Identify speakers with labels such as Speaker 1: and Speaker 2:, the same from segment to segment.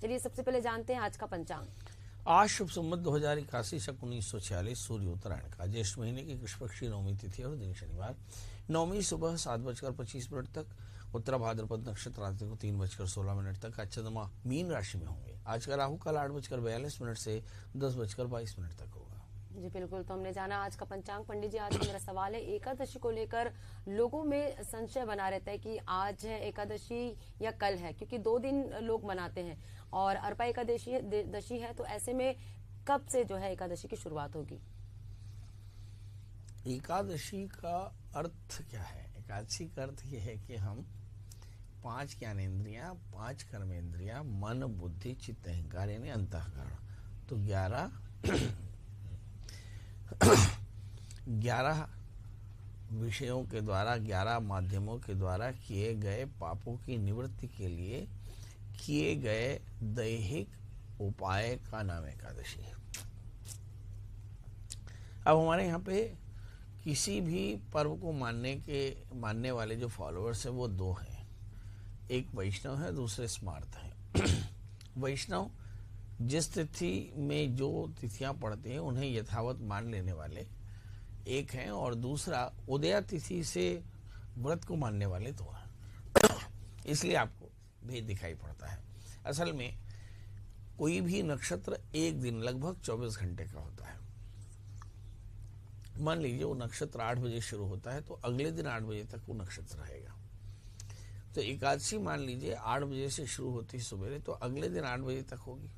Speaker 1: चलिए सबसे पहले जानते हैं आज का पंचांग।
Speaker 2: आज शुभ संवत 2081 शक 1946 सूर्य उत्तरायण का ज्येष्ठ महीने की कृष्ण पक्ष नवमी तिथि और दिन शनिवार। नवमी सुबह 7:25 तक, उत्तरा भाद्रपद नक्षत्र रात्रि को 3:16 तक। आज चंद्रमा मीन राशि में होंगे। आज का राहु काल 8:42 से 10:22 तक होगा।
Speaker 1: जी बिल्कुल, तो हमने जाना आज का पंचांग। पंडित जी, आज का मेरा सवाल है, एकादशी को लेकर लोगों में संशय बना रहता है कि आज है एकादशी या कल है, क्योंकि 2 दिन लोग मनाते हैं और अर्पा एकादशी है, तो ऐसे में कब से जो है एकादशी की शुरुआत होगी?
Speaker 2: एकादशी का अर्थ क्या है? एकादशी का अर्थ यह है कि हम 5 ज्ञानेंद्रियां, 5 कर्मेंद्रियां, मन, बुद्धि, चित्त, अहंकार यानी अंतःकरण, तो 11 विषयों के द्वारा, 11 माध्यमों के द्वारा किए गए पापों की निवृत्ति के लिए किए गए दैहिक उपाय का नाम एकादशी है। अब हमारे यहाँ पे किसी भी पर्व को मानने वाले जो फॉलोअर्स हैं वो 2 हैं। एक वैष्णव है, दूसरे स्मार्त हैं। वैष्णव जिस तिथि में जो तिथियां पड़ती हैं उन्हें यथावत मान लेने वाले एक हैं, और दूसरा उदया तिथि से व्रत को मानने वाले 2 हैं। इसलिए आपको भेद दिखाई पड़ता है। असल में कोई भी नक्षत्र एक दिन लगभग 24 घंटे का होता है। मान लीजिए वो नक्षत्र 8 बजे शुरू होता है तो अगले दिन 8 बजे तक वो नक्षत्र रहेगा। तो एकादशी मान लीजिए 8 बजे से शुरू होती है सवेरे, तो अगले दिन 8 बजे तक होगी।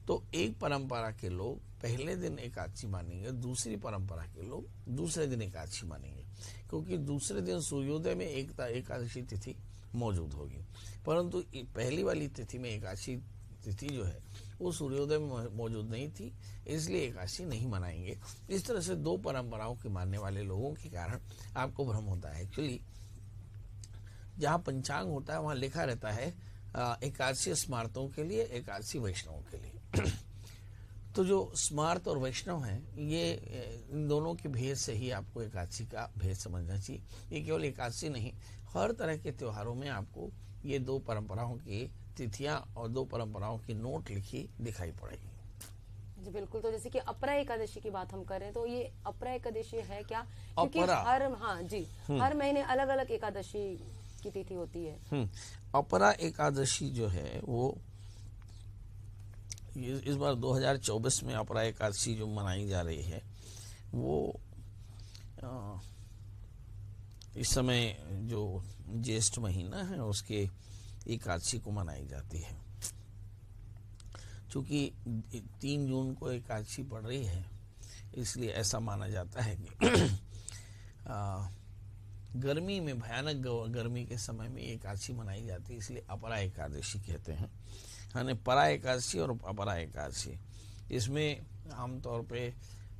Speaker 2: तो एक परंपरा के लोग पहले दिन एकादशी मानेंगे, दूसरी परंपरा के लोग दूसरे दिन एकादशी मानेंगे, क्योंकि दूसरे दिन सूर्योदय में एकादशी तिथि मौजूद होगी। परंतु पहली वाली तिथि में एकादशी तिथि जो है वो सूर्योदय में मौजूद नहीं थी, इसलिए एकादशी नहीं मनाएंगे। इस तरह से 2 परंपराओं के मानने वाले लोगों के कारण आपको भ्रम होता है। एक्चुअली जहाँ पंचांग होता है वहाँ लिखा रहता है एकादशी स्मार्तों के लिए, एकादशी वैष्णवों के लिए। तो जो स्मार्त और वैष्णव हैं, ये इन दोनों के भेद से ही आपको एकादशी का भेद समझना चाहिए। ये केवल एकादशी नहीं, हर तरह के त्योहारों में आपको ये 2 परंपराओं की तिथियां और 2 परंपराओं की नोट लिखी दिखाई पड़ेगी।
Speaker 1: जी बिल्कुल, तो जैसे कि अपरा एकादशी की बात हम करें तो ये अपरा एकादशी है क्या? क्योंकि हर महीने अलग अलग एकादशी की तिथि होती है।
Speaker 2: अपरा एकादशी जो है वो इस बार 2024 में अपरा एकादशी जो मनाई जा रही है वो इस समय जो ज्येष्ठ महीना है उसके एकादशी को मनाई जाती है। चूंकि 3 जून को एकादशी पड़ रही है, इसलिए ऐसा माना जाता है कि गर्मी में, भयानक गर्मी के समय में एकादशी मनाई जाती है, इसलिए अपरा एकादशी कहते हैं। यानी परा एकादशी और अपरा एकादशी, इसमें आमतौर पे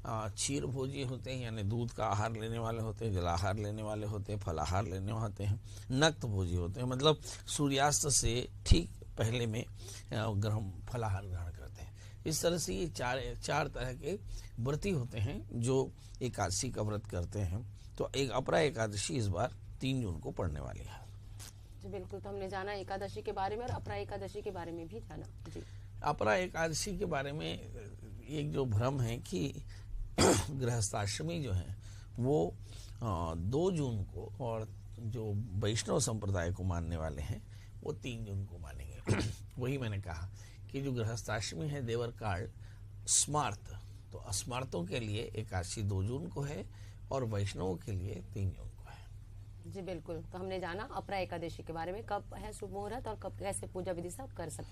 Speaker 2: क्षीर भोजी होते हैं, यानी दूध का आहार लेने वाले होते हैं, जलाहार लेने वाले होते हैं, फलाहार लेने होते हैं। नक्त भोजी होते हैं, मतलब सूर्यास्त से ठीक पहले में ग्रहण फलाहार ग्रहण करते हैं। इस तरह से ये चार तरह के व्रती होते हैं जो एकादशी का व्रत करते हैं। तो एक अपरा एकादशी इस बार 3 जून को पड़ने वाली है।
Speaker 1: जी बिल्कुल, तो हमने जाना एकादशी के बारे में और अपरा एकादशी के बारे में भी जाना। जी,
Speaker 2: अपरा एकादशी के बारे में एक जो भ्रम है कि गृहस्थाश्रमी जो है वो 2 जून को, और जो वैष्णव संप्रदाय को मानने वाले हैं वो 3 जून को मानेंगे। वही मैंने कहा कि जो गृहस्थाश्रमी है देवर काल स्मार्त, तो अस्मार्तों के लिए एकादशी 2 जून को है और वैष्णवों के लिए 3 जून को है।
Speaker 1: जी बिल्कुल, तो हमने जाना अपरा एकादशी के बारे में, कब है शुभ मुहूर्त और कब कैसे पूजा विधि से आप कर सकते हैं।